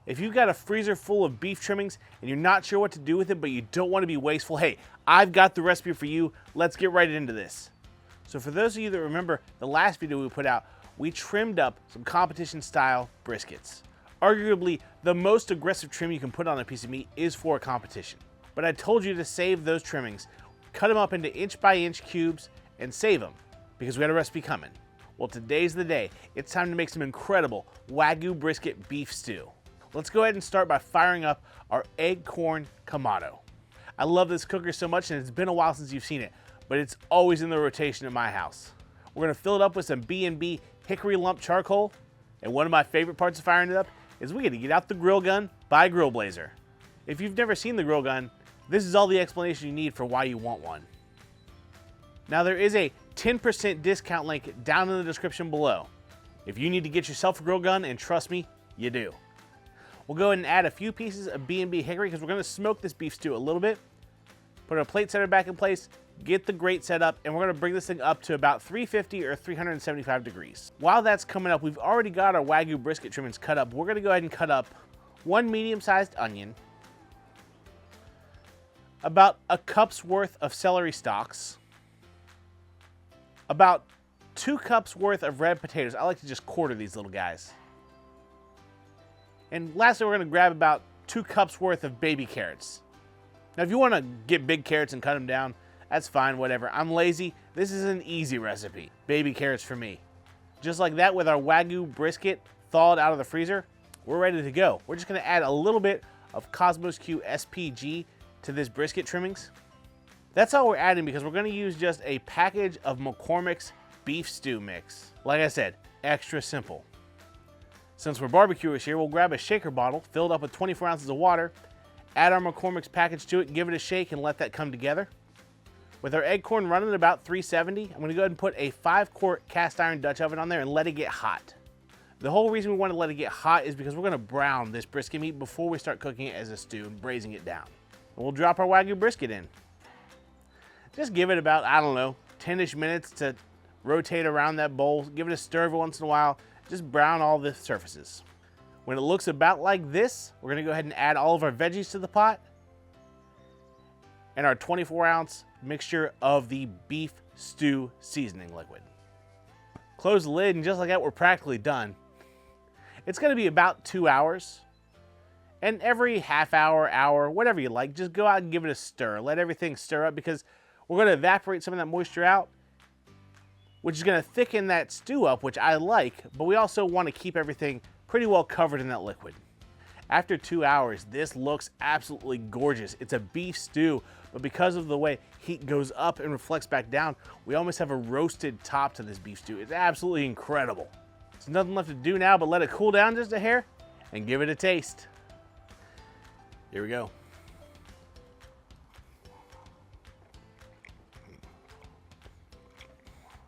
If you've got a freezer full of beef trimmings and you're not sure what to do with it, but you don't want to be wasteful, hey, I've got the recipe for you. Let's get right into this. So for those of you that remember the last video we put out, we trimmed up some competition style briskets. Arguably, the most aggressive trim you can put on a piece of meat is for a competition. But I told you to save those trimmings, cut them up into inch by inch cubes, and save them, because we had a recipe coming. Well, today's the day. It's time to make some incredible Wagyu brisket beef stew. Let's go ahead and start by firing up our Akorn Kamado. I love this cooker so much, and it's been a while since you've seen it, but it's always in the rotation at my house. We're gonna fill it up with some B&B hickory lump charcoal, and one of my favorite parts of firing it up is we get to get out the grill gun by Grill Blazer. If you've never seen the grill gun, this is all the explanation you need for why you want one. Now there is a 10% discount link down in the description below. If you need to get yourself a grill gun, and trust me, you do. We'll go ahead and add a few pieces of B&B hickory because we're going to smoke this beef stew a little bit. Put our plate setter back in place, get the grate set up, and we're going to bring this thing up to about 350 or 375 degrees. While that's coming up, we've already got our Wagyu brisket trimmings cut up. We're going to go ahead and cut up one medium-sized onion, about a cup's worth of celery stalks, about 2 cups worth of red potatoes. I like to just quarter these little guys. And lastly, we're going to grab about 2 cups worth of baby carrots. Now, if you want to get big carrots and cut them down, that's fine, whatever. I'm lazy. This is an easy recipe. Baby carrots for me. Just like that, with our Wagyu brisket thawed out of the freezer, we're ready to go. We're just going to add a little bit of Cosmos Q SPG to this brisket trimmings. That's all we're adding because we're going to use just a package of McCormick's beef stew mix. Like I said, extra simple. Since we're barbecuers here, we'll grab a shaker bottle filled up with 24 ounces of water, add our McCormick's package to it, give it a shake, and let that come together. With our Akorn running at about 370, I'm going to go ahead and put a 5-quart cast iron Dutch oven on there and let it get hot. The whole reason we want to let it get hot is because we're going to brown this brisket meat before we start cooking it as a stew and braising it down. And we'll drop our Wagyu brisket in. Just give it about, I don't know, 10-ish minutes to rotate around that bowl. Give it a stir every once in a while. Just brown all the surfaces. When it looks about like this, we're going to go ahead and add all of our veggies to the pot and our 24-ounce mixture of the beef stew seasoning liquid. Close the lid, and just like that, we're practically done. It's going to be about 2 hours. And every half hour, hour, whatever you like, just go out and give it a stir. Let everything stir up because we're going to evaporate some of that moisture out, which is going to thicken that stew up, which I like, but we also want to keep everything pretty well covered in that liquid. After 2 hours, this looks absolutely gorgeous. It's a beef stew, but because of the way heat goes up and reflects back down, we almost have a roasted top to this beef stew. It's absolutely incredible. There's nothing left to do now but let it cool down just a hair and give it a taste. Here we go.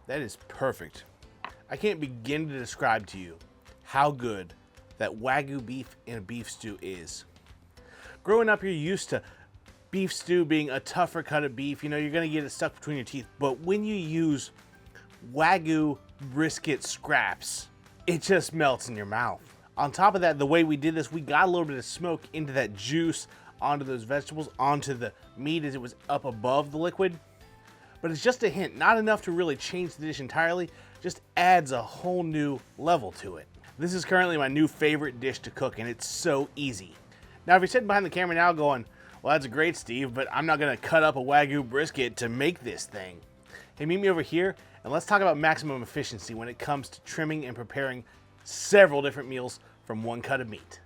That is perfect. I can't begin to describe to you how good that Wagyu beef in a beef stew is. Growing up, you're used to beef stew being a tougher cut of beef. You know, you're gonna get it stuck between your teeth. But when you use Wagyu brisket scraps, it just melts in your mouth. On top of that, the way we did this, we got a little bit of smoke into that juice, onto those vegetables, onto the meat as it was up above the liquid. But it's just a hint, not enough to really change the dish entirely, just adds a whole new level to it. This is currently my new favorite dish to cook, and it's so easy. Now, if you're sitting behind the camera now going, well, that's great, Steve, but I'm not gonna cut up a Wagyu brisket to make this thing. Hey, meet me over here, and let's talk about maximum efficiency when it comes to trimming and preparing several different meals from one cut of meat.